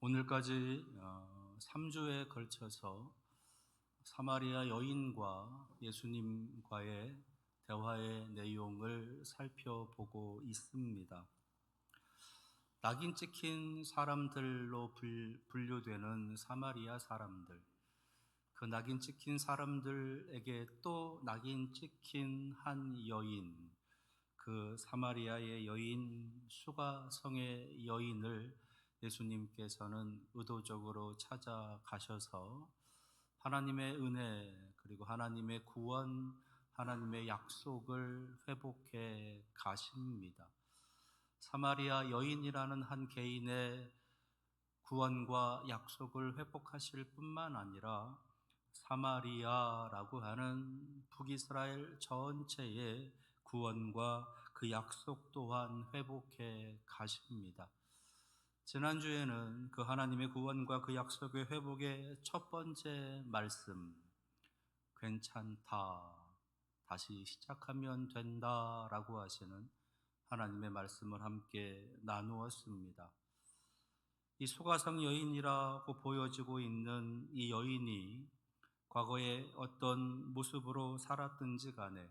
오늘까지 3주에 걸쳐서 사마리아 여인과 예수님과의 대화의 내용을 살펴보고 있습니다. 낙인 찍힌 사람들로 분류되는 사마리아 사람들, 그 낙인 찍힌 사람들에게 또 낙인 찍힌 한 여인, 그 사마리아의 여인, 수가성의 여인을 예수님께서는 의도적으로 찾아가셔서 하나님의 은혜, 그리고 하나님의 구원, 하나님의 약속을 회복해 가십니다. 사마리아 여인이라는 한 개인의 구원과 약속을 회복하실 뿐만 아니라 사마리아라고 하는 북이스라엘 전체의 구원과 그 약속 또한 회복해 가십니다. 지난주에는 그 하나님의 구원과 그 약속의 회복의 첫 번째 말씀, 괜찮다, 다시 시작하면 된다 라고 하시는 하나님의 말씀을 함께 나누었습니다. 이 수가성 여인이라고 보여지고 있는 이 여인이 과거에 어떤 모습으로 살았든지 간에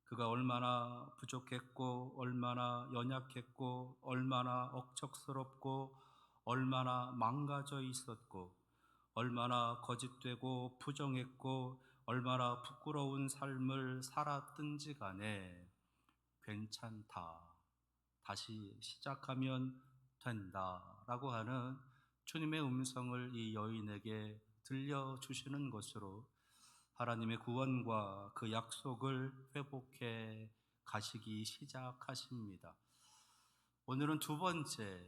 그가 얼마나 부족했고 얼마나 연약했고 얼마나 억척스럽고 얼마나 망가져 있었고 얼마나 거짓되고 부정했고 얼마나 부끄러운 삶을 살았든지 간에 괜찮다, 다시 시작하면 된다라고 하는 주님의 음성을 이 여인에게 들려주시는 것으로 하나님의 구원과 그 약속을 회복해 가시기 시작하십니다. 오늘은 두 번째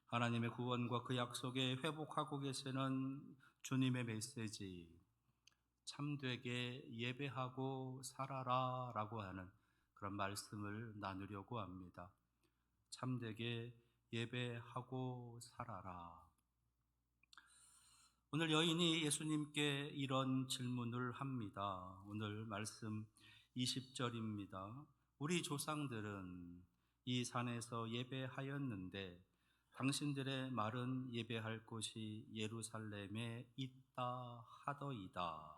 하나님의 구원과 그 약속에 회복하고 계시는 주님의 메시지, 참되게 예배하고 살아라 라고 하는 그런 말씀을 나누려고 합니다. 참되게 예배하고 살아라. 오늘 여인이 예수님께 이런 질문을 합니다. 오늘 말씀 20절입니다. 우리 조상들은 이 산에서 예배하였는데 당신들의 말은 예배할 곳이 예루살렘에 있다 하더이다.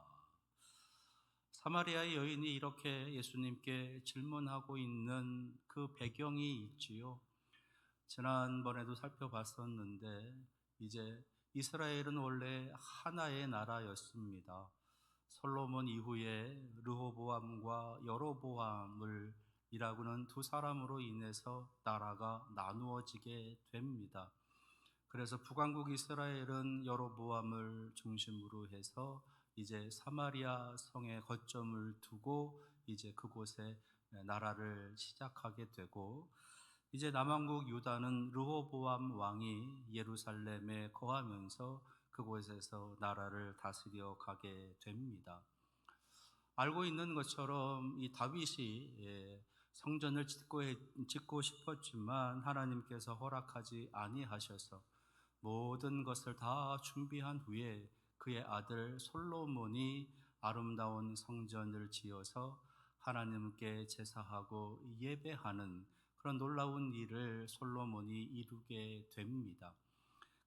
사마리아의 여인이 이렇게 예수님께 질문하고 있는 그 배경이 있지요. 지난번에도 살펴봤었는데 이제 이스라엘은 원래 하나의 나라였습니다. 솔로몬 이후에 르호보암과 여로보암을 이라고는 두 사람으로 인해서 나라가 나누어지게 됩니다. 그래서 북왕국 이스라엘은 여로보암을 중심으로 해서 이제 사마리아 성에 거점을 두고 이제 그곳에 나라를 시작하게 되고, 이제 남왕국 유다는 르호보암 왕이 예루살렘에 거하면서 그곳에서 나라를 다스려 가게 됩니다. 알고 있는 것처럼 이 다윗이 성전을 짓고 싶었지만 하나님께서 허락하지 아니하셔서 모든 것을 다 준비한 후에 그의 아들 솔로몬이 아름다운 성전을 지어서 하나님께 제사하고 예배하는 그런 놀라운 일을 솔로몬이 이루게 됩니다.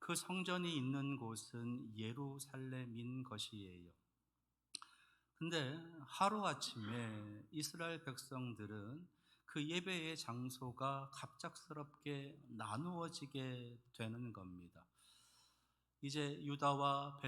그 성전이 있는 곳은 예루살렘인 것이에요. 근데 하루아침에 이스라엘 백성들은 그 예배의 장소가 갑작스럽게 나누어지게 되는 겁니다. 이제 유다와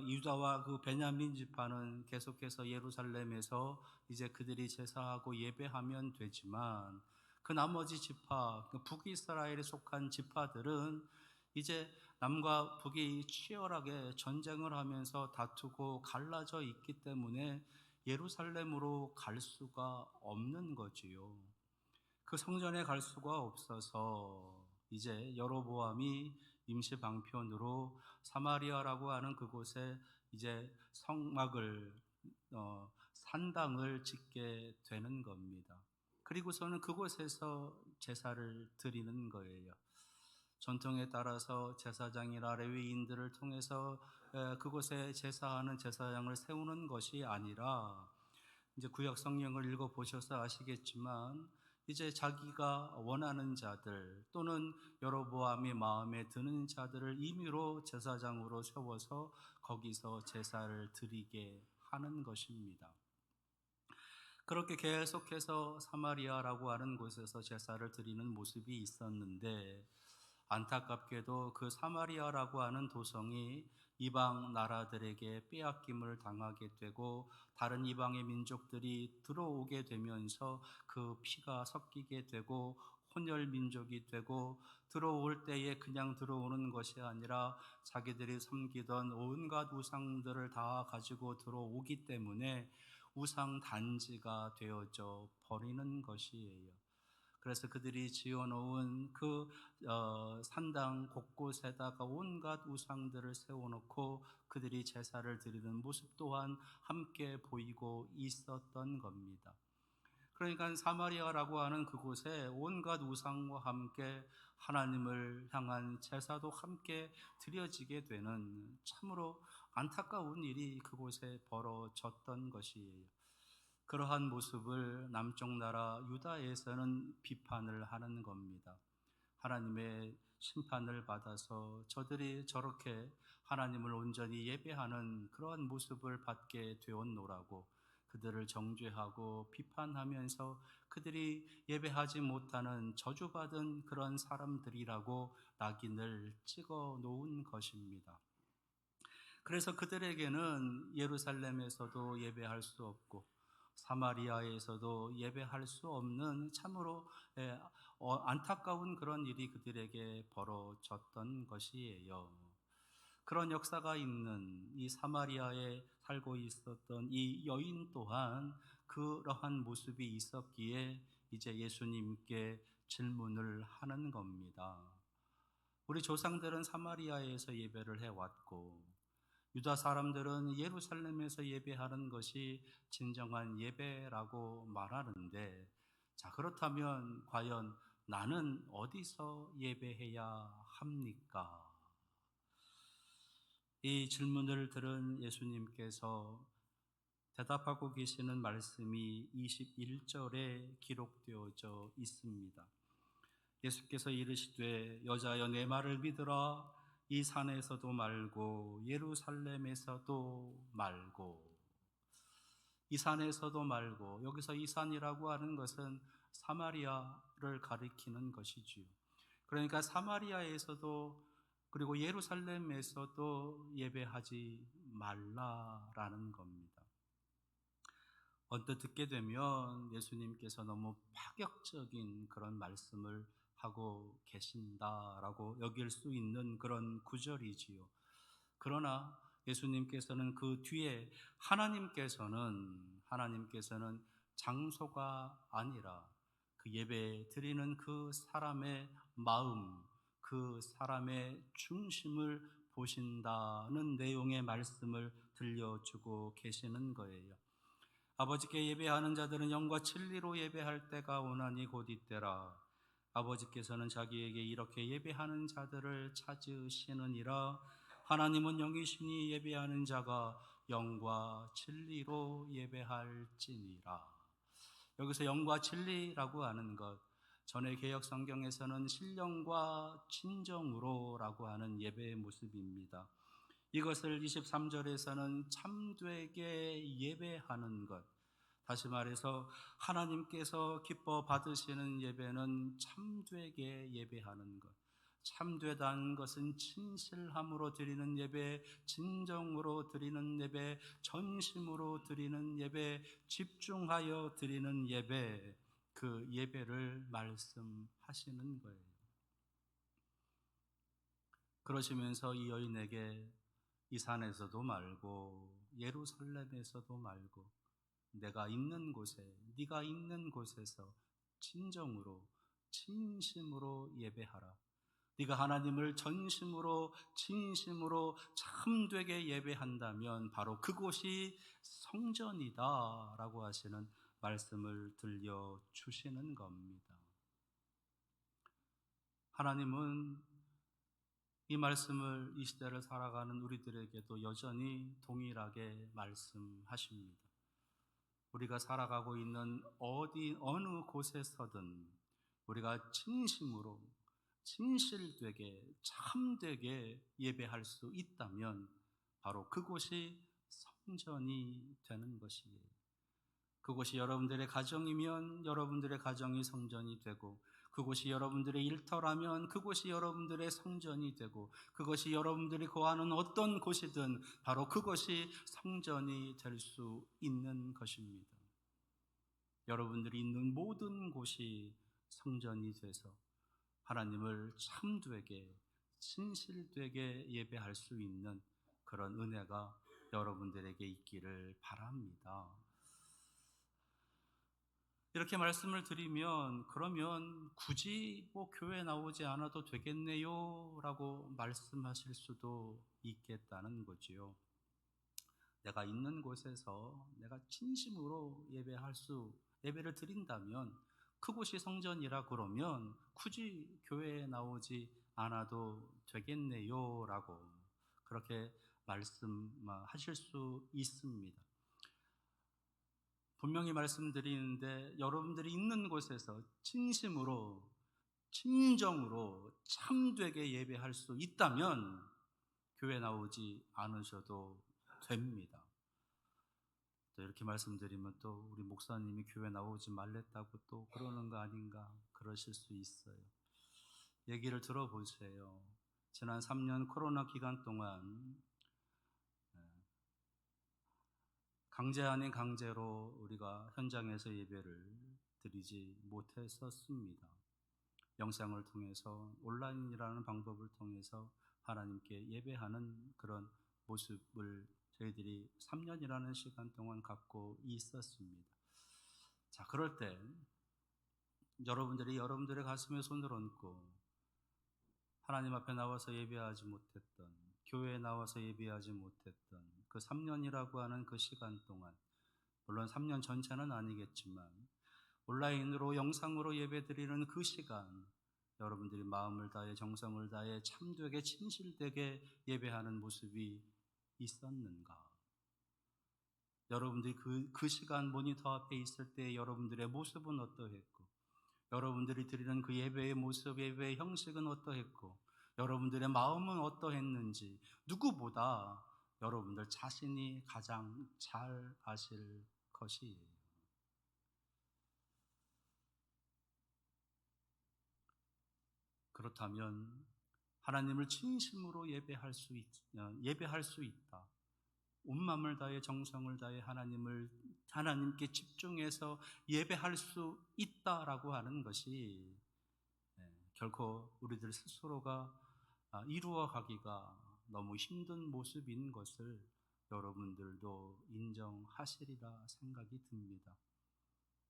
유다와 그 베냐민 지파는 계속해서 예루살렘에서 이제 그들이 제사하고 예배하면 되지만 그 나머지 지파, 그 북이스라엘에 속한 지파들은 이제 남과 북이 치열하게 전쟁을 하면서 다투고 갈라져 있기 때문에 예루살렘으로 갈 수가 없는 거지요. 그 성전에 갈 수가 없어서 이제 여로보암이 임시 방편으로 사마리아라고 하는 그곳에 이제 산당을 짓게 되는 겁니다. 그리고서는 그곳에서 제사를 드리는 거예요. 전통에 따라서 제사장이나 레위인들을 통해서 그곳에 제사하는 제사장을 세우는 것이 아니라, 이제 구약 성경을 읽어 보셔서 아시겠지만 이제 자기가 원하는 자들 또는 여로보암이 마음에 드는 자들을 임의로 제사장으로 세워서 거기서 제사를 드리게 하는 것입니다. 그렇게 계속해서 사마리아라고 하는 곳에서 제사를 드리는 모습이 있었는데, 안타깝게도 그 사마리아라고 하는 도성이 이방 나라들에게 빼앗김을 당하게 되고 다른 이방의 민족들이 들어오게 되면서 그 피가 섞이게 되고 혼혈 민족이 되고, 들어올 때에 그냥 들어오는 것이 아니라 자기들이 섬기던 온갖 우상들을 다 가지고 들어오기 때문에 우상 단지가 되어져 버리는 것이에요. 그래서 그들이 지어놓은 그 산당 곳곳에다가 온갖 우상들을 세워놓고 그들이 제사를 드리는 모습 또한 함께 보이고 있었던 겁니다. 그러니까 사마리아라고 하는 그곳에 온갖 우상과 함께 하나님을 향한 제사도 함께 드려지게 되는 참으로 안타까운 일이 그곳에 벌어졌던 것이에요. 그러한 모습을 남쪽 나라 유다에서는 비판을 하는 겁니다. 하나님의 심판을 받아서 저들이 저렇게 하나님을 온전히 예배하는 그러한 모습을 받게 되었노라고 그들을 정죄하고 비판하면서 그들이 예배하지 못하는 저주받은 그런 사람들이라고 낙인을 찍어 놓은 것입니다. 그래서 그들에게는 예루살렘에서도 예배할 수 없고 사마리아에서도 예배할 수 없는 참으로 안타까운 그런 일이 그들에게 벌어졌던 것이에요. 그런 역사가 있는 이 사마리아에 살고 있었던 이 여인 또한 그러한 모습이 있었기에 이제 예수님께 질문을 하는 겁니다. 우리 조상들은 사마리아에서 예배를 해왔고 유다 사람들은 예루살렘에서 예배하는 것이 진정한 예배라고 말하는데, 자, 그렇다면 과연 나는 어디서 예배해야 합니까? 이 질문을 들은 예수님께서 대답하고 계시는 말씀이 21절에 기록되어져 있습니다. 예수께서 이르시되 여자여 내 말을 믿으라. 이 산에서도 말고 예루살렘에서도 말고. 이 산에서도 말고, 여기서 이 산이라고 하는 것은 사마리아를 가리키는 것이지요. 그러니까 사마리아에서도 그리고 예루살렘에서도 예배하지 말라라는 겁니다. 언뜻 듣게 되면 예수님께서 너무 파격적인 그런 말씀을 하고 계신다라고 여길 수 있는 그런 구절이지요. 그러나 예수님께서는 그 뒤에 하나님께서는 장소가 아니라 그 예배 드리는 그 사람의 마음, 그 사람의 중심을 보신다는 내용의 말씀을 들려주고 계시는 거예요. 아버지께 예배하는 자들은 영과 진리로 예배할 때가 오나니 곧 이때라. 아버지께서는 자기에게 이렇게 예배하는 자들을 찾으시느니라. 하나님은 영이시니 예배하는 자가 영과 진리로 예배할지니라. 여기서 영과 진리라고 하는 것, 전의 개역 성경에서는 신령과 진정으로라고 하는 예배의 모습입니다. 이것을 23절에서는 참되게 예배하는 것, 다시 말해서 하나님께서 기뻐 받으시는 예배는 참되게 예배하는 것. 참되다는 것은 진실함으로 드리는 예배, 진정으로 드리는 예배, 전심으로 드리는 예배, 집중하여 드리는 예배, 그 예배를 말씀하시는 거예요. 그러시면서 이 여인에게 이 산에서도 말고 예루살렘에서도 말고 내가 있는 곳에, 네가 있는 곳에서 진정으로 진심으로 예배하라. 네가 하나님을 전심으로 진심으로 참되게 예배한다면 바로 그곳이 성전이다라고 하시는 말씀을 들려주시는 겁니다. 하나님은 이 말씀을 이 시대를 살아가는 우리들에게도 여전히 동일하게 말씀하십니다. 우리가 살아가고 있는 어느 곳에서든 우리가 진심으로 진실되게 참되게 예배할 수 있다면 바로 그곳이 성전이 되는 것이에요. 그곳이 여러분들의 가정이면 여러분들의 가정이 성전이 되고, 그곳이 여러분들의 일터라면 그곳이 여러분들의 성전이 되고, 그것이 여러분들이 거하는 어떤 곳이든 바로 그것이 성전이 될 수 있는 것입니다. 여러분들이 있는 모든 곳이 성전이 돼서 하나님을 참되게 진실되게 예배할 수 있는 그런 은혜가 여러분들에게 있기를 바랍니다. 이렇게 말씀을 드리면 그러면 굳이 교회 나오지 않아도 되겠네요 라고 말씀하실 수도 있겠다는 거지요. 내가 있는 곳에서 내가 진심으로 예배를 드린다면 그곳이 성전이라 그러면 굳이 교회에 나오지 않아도 되겠네요 라고 그렇게 말씀하실 수 있습니다. 분명히 말씀드리는데 여러분들이 있는 곳에서 진심으로 진정으로 참되게 예배할 수 있다면 교회 나오지 않으셔도 됩니다. 또 이렇게 말씀드리면 또 우리 목사님이 교회 나오지 말랬다고 또 그러는 거 아닌가 그러실 수 있어요. 얘기를 들어보세요. 지난 3년 코로나 기간 동안 강제 아닌 강제로 우리가 현장에서 예배를 드리지 못했었습니다. 영상을 통해서 온라인이라는 방법을 통해서 하나님께 예배하는 그런 모습을 저희들이 3년이라는 시간 동안 갖고 있었습니다. 자, 그럴 때 여러분들이 여러분들의 가슴에 손을 얹고 하나님 앞에 나와서 예배하지 못했던, 교회에 나와서 예배하지 못했던 그 3년이라고 하는 그 시간 동안, 물론 3년 전체는 아니겠지만 온라인으로 영상으로 예배드리는 그 시간, 여러분들이 마음을 다해 정성을 다해 참되게 진실되게 예배하는 모습이 있었는가? 여러분들이 그 시간 모니터 앞에 있을 때 여러분들의 모습은 어떠했고, 여러분들이 드리는 그 예배의 모습, 예배의 형식은 어떠했고, 여러분들의 마음은 어떠했는지 누구보다 여러분들 자신이 가장 잘 아실 것이에요. 그렇다면 하나님을 진심으로 예배할 수 있다. 온 마음을 다해 정성을 다해 하나님께 집중해서 예배할 수 있다라고 하는 것이 결코 우리들 스스로가 이루어가기가 너무 힘든 모습인 것을 여러분들도 인정하시리라 생각이 듭니다.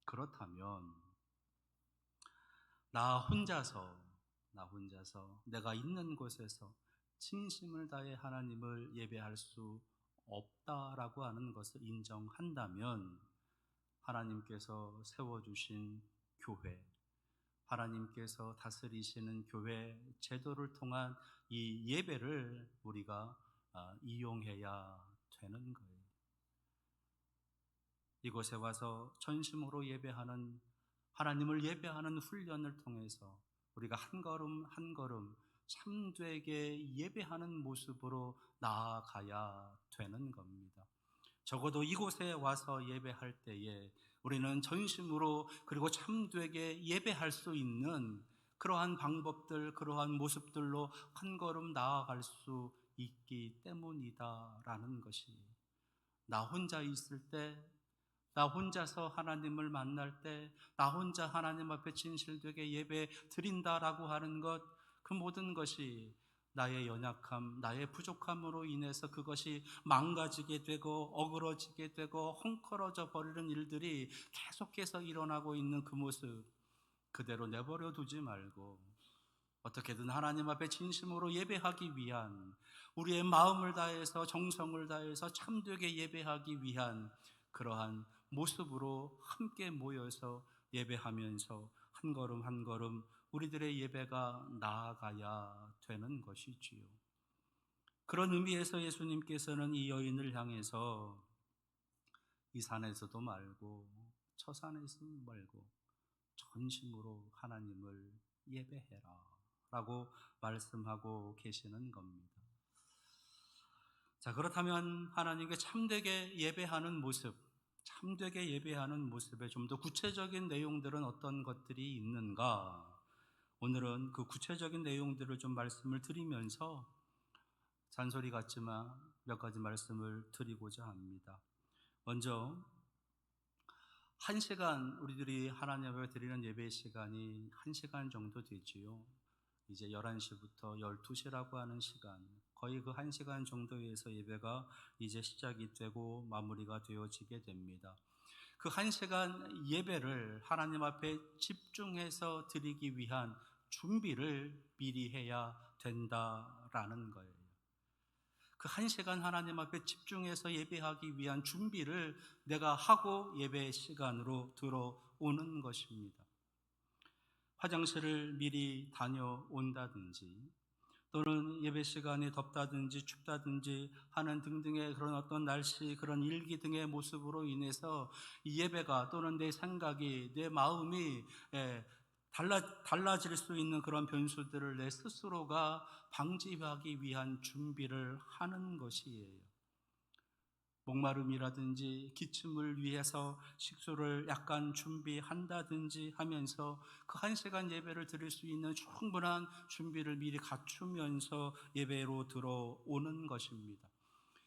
그렇다면 나 혼자서 내가 있는 곳에서 진심을 다해 하나님을 예배할 수 없다라고 하는 것을 인정한다면 하나님께서 세워주신 교회, 하나님께서 다스리시는 교회 제도를 통한 이 예배를 우리가 이용해야 되는 거예요. 이곳에 와서 전심으로 하나님을 예배하는 훈련을 통해서 우리가 한 걸음 한 걸음 참되게 예배하는 모습으로 나아가야 되는 겁니다. 적어도 이곳에 와서 예배할 때에 우리는 전심으로 그리고 참되게 예배할 수 있는 그러한 방법들, 그러한 모습들로 한 걸음 나아갈 수 있기 때문이다라는 것이, 나 혼자 있을 때, 나 혼자서 하나님을 만날 때, 나 혼자 하나님 앞에 진실되게 예배 드린다라고 하는 것, 그 모든 것이 나의 연약함, 나의 부족함으로 인해서 그것이 망가지게 되고 어그러지게 되고 헝클어져 버리는 일들이 계속해서 일어나고 있는 그 모습, 그대로 내버려 두지 말고 어떻게든 하나님 앞에 진심으로 예배하기 위한, 우리의 마음을 다해서 정성을 다해서 참되게 예배하기 위한 그러한 모습으로 함께 모여서 예배하면서 한 걸음 한 걸음 우리들의 예배가 나아가야 되는 것이지요. 그런 의미에서 예수님께서는 이 여인을 향해서 이 산에서도 말고 저 산에서 말고 전심으로 하나님을 예배해라 라고 말씀하고 계시는 겁니다. 자, 그렇다면 하나님께 참되게 예배하는 모습, 참되게 예배하는 모습에 좀 더 구체적인 내용들은 어떤 것들이 있는가? 오늘은 그 구체적인 내용들을 좀 말씀을 드리면서 잔소리 같지만 몇 가지 말씀을 드리고자 합니다. 먼저 1시간, 우리들이 하나님 앞에 드리는 예배 시간이 1시간 정도 되지요. 이제 11시부터 12시라고 하는 시간, 거의 그 1시간 정도에서 예배가 이제 시작이 되고 마무리가 되어지게 됩니다. 그 1시간 예배를 하나님 앞에 집중해서 드리기 위한 준비를 미리 해야 된다라는 거예요. 그 1시간 하나님 앞에 집중해서 예배하기 위한 준비를 내가 하고 예배 시간으로 들어오는 것입니다. 화장실을 미리 다녀온다든지, 또는 예배 시간이 덥다든지 춥다든지 하는 등등의 그런 어떤 날씨, 그런 일기 등의 모습으로 인해서 이 예배가, 또는 내 생각이, 내 마음이 달라질 수 있는 그런 변수들을 내 스스로가 방지하기 위한 준비를 하는 것이에요. 목마름이라든지 기침을 위해서 식수를 약간 준비한다든지 하면서 그 1시간 예배를 드릴 수 있는 충분한 준비를 미리 갖추면서 예배로 들어오는 것입니다.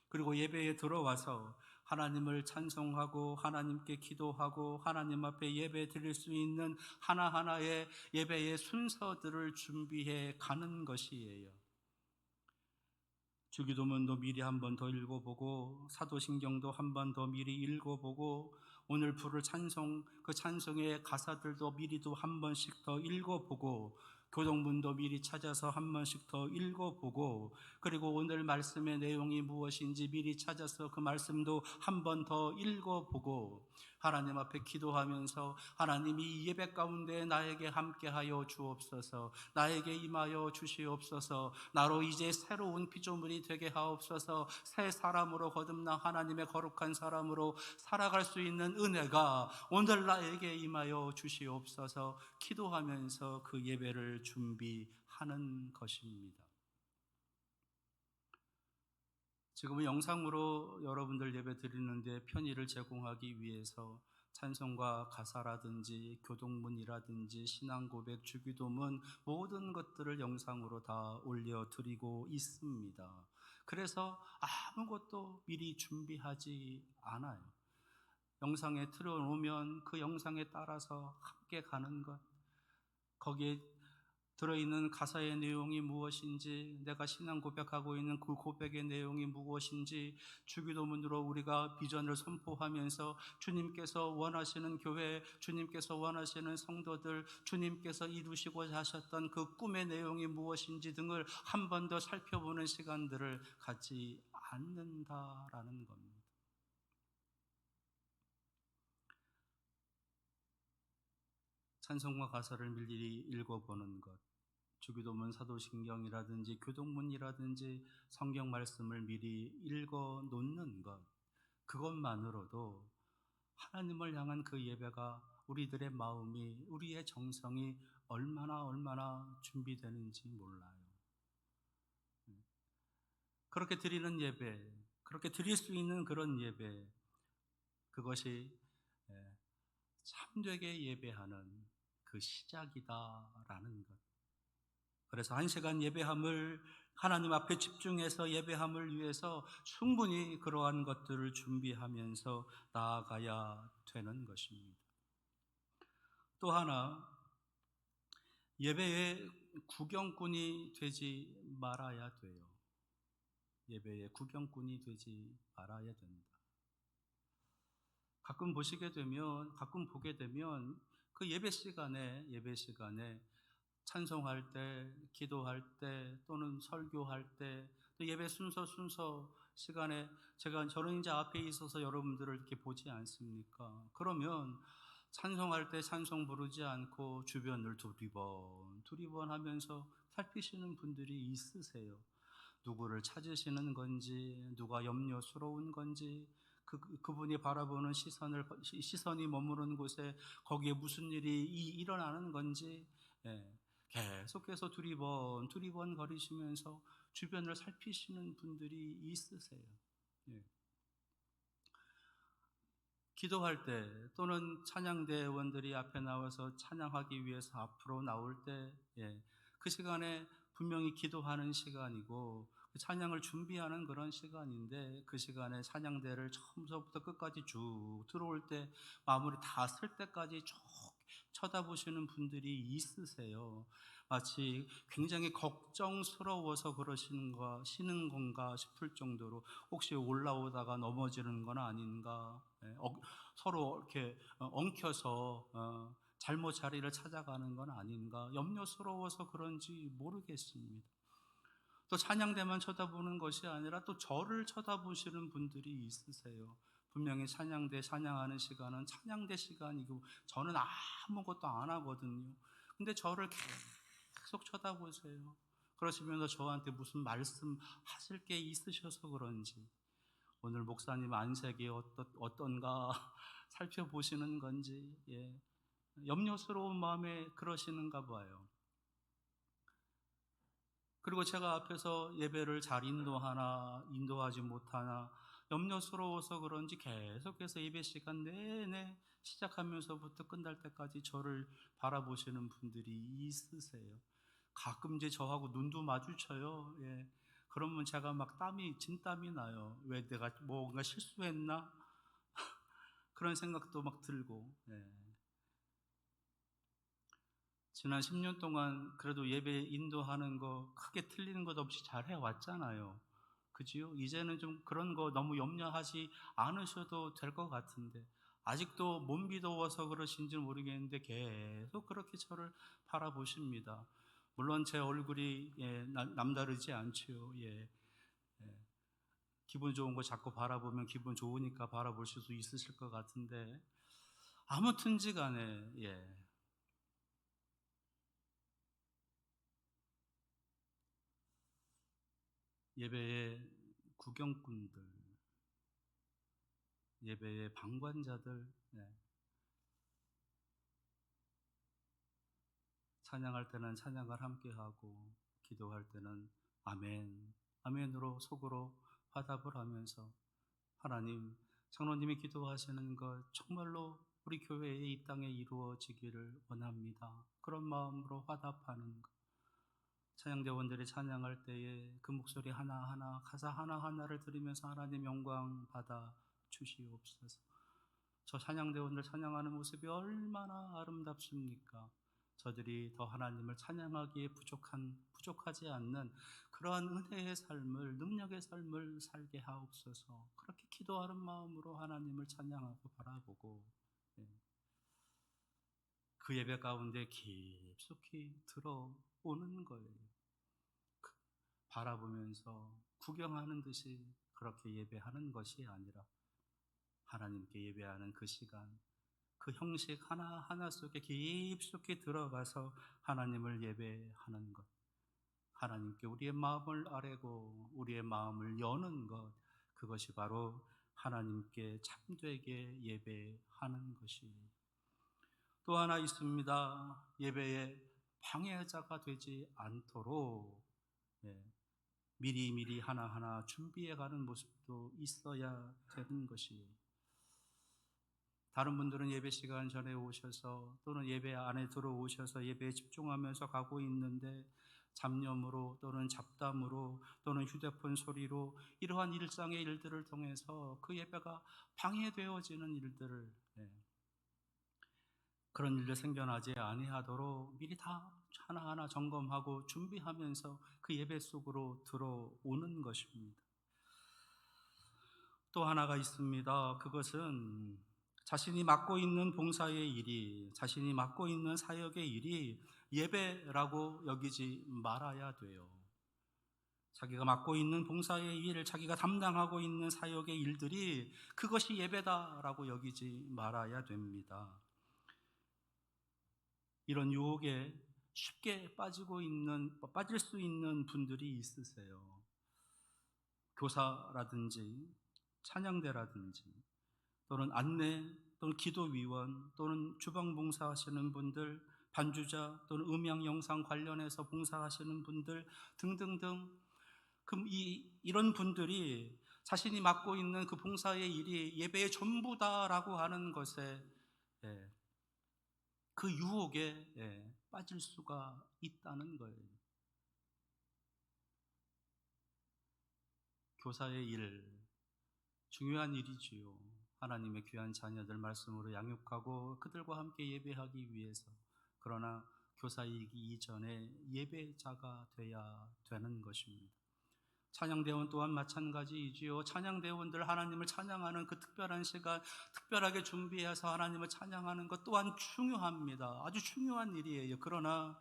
그리고 예배에 들어와서 하나님을 찬송하고 하나님께 기도하고 하나님 앞에 예배 드릴 수 있는 하나하나의 예배의 순서들을 준비해 가는 것이에요. 주기도문도 미리 한 번 더 읽어보고, 사도신경도 한 번 더 미리 읽어보고, 오늘 부를 찬송, 그 찬송의 가사들도 미리도 한 번씩 더 읽어보고, 교동문도 미리 찾아서 한 번씩 더 읽어보고, 그리고 오늘 말씀의 내용이 무엇인지 미리 찾아서 그 말씀도 한 번 더 읽어보고, 하나님 앞에 기도하면서 하나님이 이 예배 가운데 나에게 함께하여 주옵소서, 나에게 임하여 주시옵소서, 나로 이제 새로운 피조물이 되게 하옵소서, 새 사람으로 거듭나 하나님의 거룩한 사람으로 살아갈 수 있는 은혜가 오늘 나에게 임하여 주시옵소서 기도하면서 그 예배를 준비하는 것입니다. 지금은 영상으로 여러분들 예배 드리는데 편의를 제공하기 위해서 찬송과 가사라든지 교동문이라든지 신앙고백, 주기도문 모든 것들을 영상으로 다 올려드리고 있습니다. 그래서 아무것도 미리 준비하지 않아요. 영상에 틀어놓으면 그 영상에 따라서 함께 가는 것, 거기에 들어있는 가사의 내용이 무엇인지, 내가 신앙 고백하고 있는 그 고백의 내용이 무엇인지, 주기도문으로 우리가 비전을 선포하면서 주님께서 원하시는 교회, 주님께서 원하시는 성도들, 주님께서 이루시고자 하셨던 그 꿈의 내용이 무엇인지 등을 한 번 더 살펴보는 시간들을 갖지 않는다라는 겁니다. 찬송과 가사를 미리 읽어보는 것, 주기도문, 사도신경이라든지 교동문이라든지 성경 말씀을 미리 읽어 놓는 것, 그것만으로도 하나님을 향한 그 예배가, 우리들의 마음이, 우리의 정성이 얼마나 준비되는지 몰라요. 그렇게 드리는 예배, 그렇게 드릴 수 있는 그런 예배, 그것이 참되게 예배하는 그 시작이다라는 것. 그래서 1시간 예배함을, 하나님 앞에 집중해서 예배함을 위해서 충분히 그러한 것들을 준비하면서 나아가야 되는 것입니다. 또 하나, 예배의 구경꾼이 되지 말아야 돼요. 예배의 구경꾼이 되지 말아야 된다. 가끔 보게 되면 그 예배 시간에 찬송할 때, 기도할 때, 또는 설교할 때, 또 예배 순서 시간에 저는 이제 앞에 있어서 여러분들을 이렇게 보지 않습니까? 그러면 찬송할 때 찬송 부르지 않고 주변을 두리번 하면서 살피시는 분들이 있으세요. 누구를 찾으시는 건지, 누가 염려스러운 건지, 그분이 바라보는 시선이 머무르는 곳에 거기에 무슨 일이 일어나는 건지, 예, 계속해서 두리번 거리시면서 주변을 살피시는 분들이 있으세요. 예. 기도할 때 또는 찬양대원들이 앞에 나와서 찬양하기 위해서 앞으로 나올 때, 예, 그 시간에 분명히 기도하는 시간이고 그 찬양을 준비하는 그런 시간인데, 그 시간에 찬양대를 처음부터 끝까지 쭉 들어올 때 마무리 다 쓸 때까지 쭉 쳐다보시는 분들이 있으세요. 마치 굉장히 걱정스러워서 그러시는 건가 싶을 정도로, 혹시 올라오다가 넘어지는 건 아닌가, 서로 이렇게 엉켜서 잘못 자리를 찾아가는 건 아닌가 염려스러워서 그런지 모르겠습니다. 또 찬양대만 쳐다보는 것이 아니라 또 저를 쳐다보시는 분들이 있으세요. 분명히 찬양대 찬양하는 시간은 찬양대 시간이고 저는 아무것도 안 하거든요. 근데 저를 계속 쳐다보세요. 그러시면서 저한테 무슨 말씀하실 게 있으셔서 그런지, 오늘 목사님 안색이 어떤가 살펴보시는 건지, 예, 염려스러운 마음에 그러시는가 봐요. 그리고 제가 앞에서 예배를 잘 인도하지 못하나 염려스러워서 그런지 계속해서 예배 시간 내내 시작하면서부터 끝날 때까지 저를 바라보시는 분들이 있으세요. 가끔 이제 저하고 눈도 마주쳐요. 예. 그러면 제가 막 진땀이 나요. 왜 내가 뭔가 실수했나? 그런 생각도 막 들고, 예. 지난 10년 동안 그래도 예배 인도하는 거 크게 틀리는 것 없이 잘 해왔잖아요. 그지요? 이제는 좀 그런 거 너무 염려하지 않으셔도 될 것 같은데, 아직도 몸비더워서 그러신지 모르겠는데 계속 그렇게 저를 바라보십니다. 물론 제 얼굴이, 예, 남다르지 않지요. 예, 예. 기분 좋은 거 자꾸 바라보면 기분 좋으니까 바라볼 수도 있으실 것 같은데, 아무튼지 간에, 예, 예배의 구경꾼들, 예배의 방관자들, 예, 찬양할 때는 찬양을 함께하고 기도할 때는 아멘, 아멘으로 속으로 화답을 하면서, 하나님, 장로님이 기도하시는 것 정말로 우리 교회에 이 땅에 이루어지기를 원합니다. 그런 마음으로 화답하는 것. 찬양대원들이 찬양할 때에 그 목소리 하나하나, 가사 하나하나를 들으면서 하나님 영광 받아 주시옵소서. 저 찬양대원들 찬양하는 모습이 얼마나 아름답습니까? 저들이 더 하나님을 찬양하기에 부족하지 않는 그러한 은혜의 삶을, 능력의 삶을 살게 하옵소서. 그렇게 기도하는 마음으로 하나님을 찬양하고 바라보고, 예, 그 예배 가운데 깊숙이 들어오는 거예요. 바라보면서 구경하는 듯이 그렇게 예배하는 것이 아니라 하나님께 예배하는 그 시간, 그 형식 하나하나 속에 깊숙이 들어가서 하나님을 예배하는 것, 하나님께 우리의 마음을 아뢰고 우리의 마음을 여는 것, 그것이 바로 하나님께 참되게 예배하는 것이에요. 또 하나 있습니다. 예배의 방해자가 되지 않도록, 예, 미리미리 하나하나 준비해가는 모습도 있어야 되는 것이에요. 다른 분들은 예배 시간 전에 오셔서 또는 예배 안에 들어오셔서 예배에 집중하면서 가고 있는데, 잡념으로 또는 잡담으로 또는 휴대폰 소리로 이러한 일상의 일들을 통해서 그 예배가 방해되어지는 일들을, 예, 그런 일들 생겨나지 아니하도록 미리 다 하나하나 점검하고 준비하면서 그 예배 속으로 들어오는 것입니다. 또 하나가 있습니다. 그것은 자신이 맡고 있는 봉사의 일이, 자신이 맡고 있는 사역의 일이 예배라고 여기지 말아야 돼요. 자기가 맡고 있는 봉사의 일, 자기가 담당하고 있는 사역의 일들이 그것이 예배다라고 여기지 말아야 됩니다. 이런 유혹에 쉽게 빠질 수 있는 분들이 있으세요. 교사라든지 찬양대라든지 또는 안내 또는 기도위원 또는 주방 봉사하시는 분들, 반주자 또는 음향 영상 관련해서 봉사하시는 분들 등등등, 그럼 이런 분들이 자신이 맡고 있는 그 봉사의 일이 예배의 전부다라고 하는 것에, 그 유혹에 빠질 수가 있다는 거예요. 교사의 일, 중요한 일이지요. 하나님의 귀한 자녀들 말씀으로 양육하고 그들과 함께 예배하기 위해서. 그러나 교사이기 이전에 예배자가 돼야 되는 것입니다. 찬양대원 또한 마찬가지이지요. 찬양대원들 하나님을 찬양하는 그 특별한 시간, 특별하게 준비해서 하나님을 찬양하는 것 또한 중요합니다. 아주 중요한 일이에요. 그러나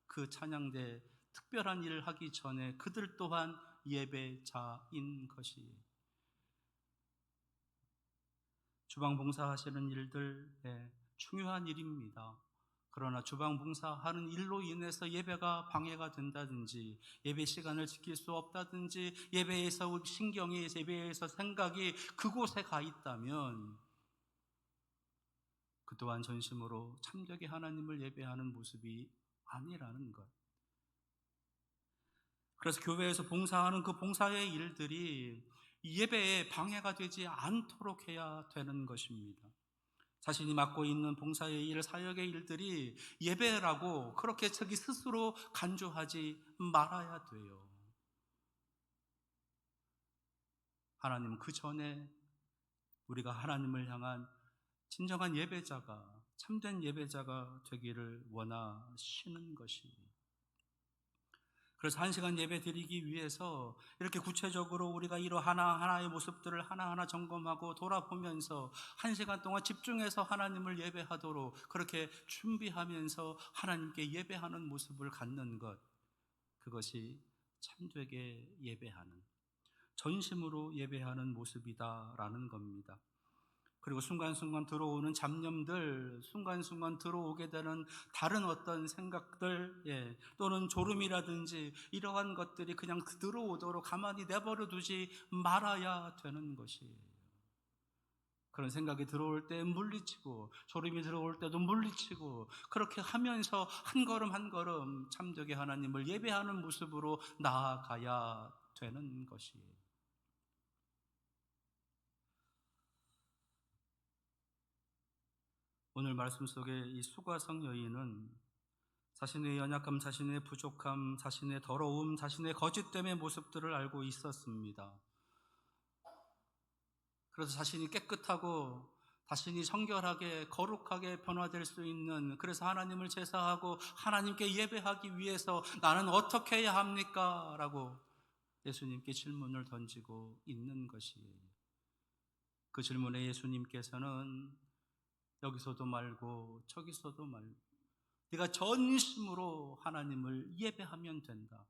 그 찬양대 특별한 일을 하기 전에 그들 또한 예배자인 것이, 주방 봉사하시는 일들 중요한 일입니다. 그러나 주방 봉사하는 일로 인해서 예배가 방해가 된다든지, 예배 시간을 지킬 수 없다든지, 예배에서 신경이, 예배에서 생각이 그곳에 가 있다면 그 또한 전심으로 참되게 하나님을 예배하는 모습이 아니라는 것. 그래서 교회에서 봉사하는 그 봉사의 일들이 예배에 방해가 되지 않도록 해야 되는 것입니다. 자신이 맡고 있는 봉사의 일, 사역의 일들이 예배라고 그렇게 자기 스스로 간주하지 말아야 돼요. 하나님은 그 전에 우리가 하나님을 향한 진정한 예배자가, 참된 예배자가 되기를 원하시는 것입니다. 그래서 1시간 예배 드리기 위해서 이렇게 구체적으로 우리가 이러 하나하나의 모습들을 하나하나 점검하고 돌아보면서 1시간 동안 집중해서 하나님을 예배하도록 그렇게 준비하면서 하나님께 예배하는 모습을 갖는 것, 그것이 참되게 예배하는, 전심으로 예배하는 모습이다라는 겁니다. 그리고 순간순간 들어오는 잡념들, 순간순간 들어오게 되는 다른 어떤 생각들, 또는 졸음이라든지 이러한 것들이 그냥 들어오도록 가만히 내버려 두지 말아야 되는 것이에요. 그런 생각이 들어올 때 물리치고, 졸음이 들어올 때도 물리치고, 그렇게 하면서 한 걸음 한 걸음 참되게 하나님을 예배하는 모습으로 나아가야 되는 것이에요. 오늘 말씀 속에 이 수가성 여인은 자신의 연약함, 자신의 부족함, 자신의 더러움, 자신의 거짓됨의 모습들을 알고 있었습니다. 그래서 자신이 깨끗하고 자신이 성결하게 거룩하게 변화될 수 있는, 그래서 하나님을 제사하고 하나님께 예배하기 위해서 나는 어떻게 해야 합니까? 라고 예수님께 질문을 던지고 있는 것이에요. 그 질문에 예수님께서는 여기서도 말고 저기서도 말고 네가 전심으로 하나님을 예배하면 된다.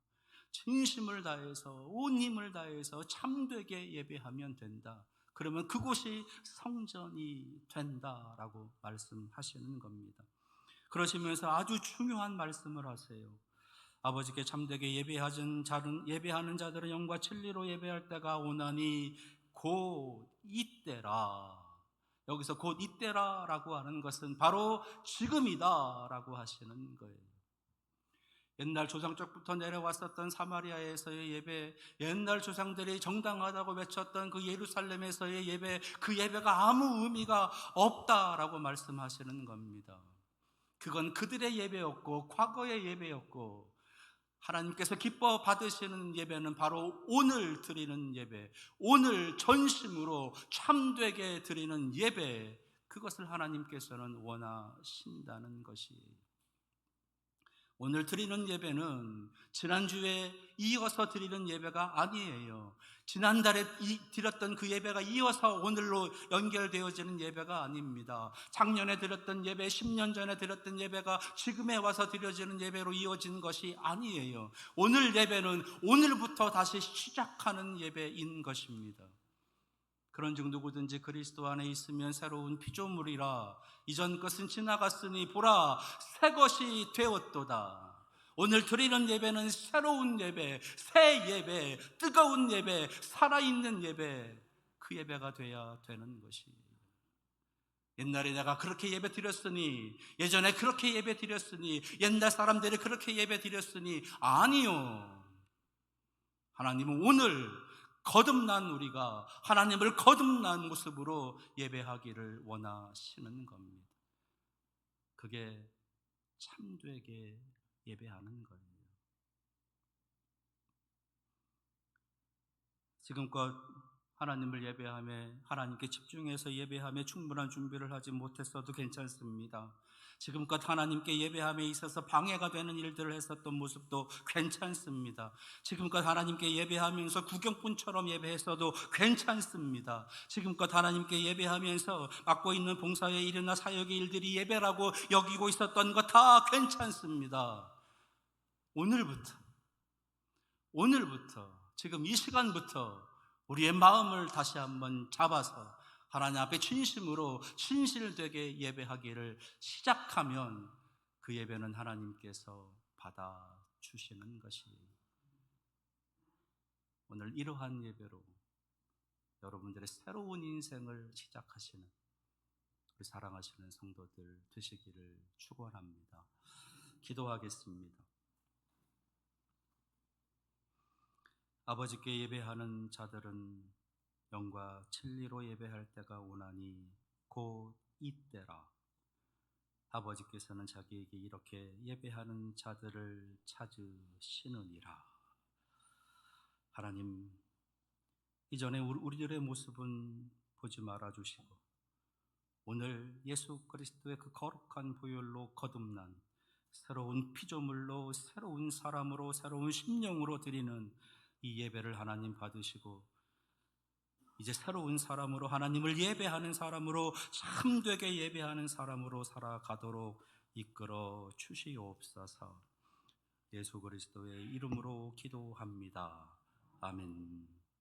진심을 다해서 온 힘을 다해서 참되게 예배하면 된다. 그러면 그곳이 성전이 된다라고 말씀하시는 겁니다. 그러시면서 아주 중요한 말씀을 하세요. 아버지께 참되게 예배하는 자들은 영과 진리로 예배할 때가 오나니 곧 이때라. 여기서 곧 이때라라고 하는 것은 바로 지금이다라고 하시는 거예요. 옛날 조상적부터 내려왔었던 사마리아에서의 예배, 옛날 조상들이 정당하다고 외쳤던 그 예루살렘에서의 예배, 그 예배가 아무 의미가 없다라고 말씀하시는 겁니다. 그건 그들의 예배였고 과거의 예배였고, 하나님께서 기뻐 받으시는 예배는 바로 오늘 드리는 예배, 오늘 전심으로 참되게 드리는 예배, 그것을 하나님께서는 원하신다는 것이에요. 오늘 드리는 예배는 지난주에 이어서 드리는 예배가 아니에요. 지난달에 드렸던 그 예배가 이어서 오늘로 연결되어지는 예배가 아닙니다. 작년에 드렸던 예배, 10년 전에 드렸던 예배가 지금에 와서 드려지는 예배로 이어진 것이 아니에요. 오늘 예배는 오늘부터 다시 시작하는 예배인 것입니다. 그런즉 누구든지 그리스도 안에 있으면 새로운 피조물이라, 이전 것은 지나갔으니 보라 새 것이 되었도다. 오늘 드리는 예배는 새로운 예배, 새 예배, 뜨거운 예배, 살아있는 예배, 그 예배가 돼야 되는 것이에요. 옛날에 내가 그렇게 예배 드렸으니, 예전에 그렇게 예배 드렸으니, 옛날 사람들이 그렇게 예배 드렸으니, 아니요. 하나님은 오늘 거듭난 우리가 하나님을 거듭난 모습으로 예배하기를 원하시는 겁니다. 그게 참되게 예배하는 거예요. 지금껏 하나님을 예배하며 하나님께 집중해서 예배하며 충분한 준비를 하지 못했어도 괜찮습니다. 지금껏 하나님께 예배함에 있어서 방해가 되는 일들을 했었던 모습도 괜찮습니다. 지금껏 하나님께 예배하면서 구경꾼처럼 예배했어도 괜찮습니다. 지금껏 하나님께 예배하면서 맡고 있는 봉사의 일이나 사역의 일들이 예배라고 여기고 있었던 거 다 괜찮습니다. 오늘부터 지금 이 시간부터 우리의 마음을 다시 한번 잡아서 하나님 앞에 진심으로 진실되게 예배하기를 시작하면 그 예배는 하나님께서 받아주시는 것이에요. 오늘 이러한 예배로 여러분들의 새로운 인생을 시작하시는 우리 사랑하시는 성도들 되시기를 축원합니다. 기도하겠습니다. 아버지께 예배하는 자들은 영과 진리로 예배할 때가 오나니 곧 이때라. 아버지께서는 자기에게 이렇게 예배하는 자들을 찾으시느니라. 하나님, 이전에 우리들의 모습은 보지 말아주시고 오늘 예수 그리스도의 그 거룩한 보혈로 거듭난 새로운 피조물로 새로운 사람으로 새로운 심령으로 드리는 이 예배를 하나님 받으시고 이제 새로운 사람으로 하나님을 예배하는 사람으로 참되게 예배하는 사람으로 살아가도록 이끌어 주시옵소서. 예수 그리스도의 이름으로 기도합니다. 아멘.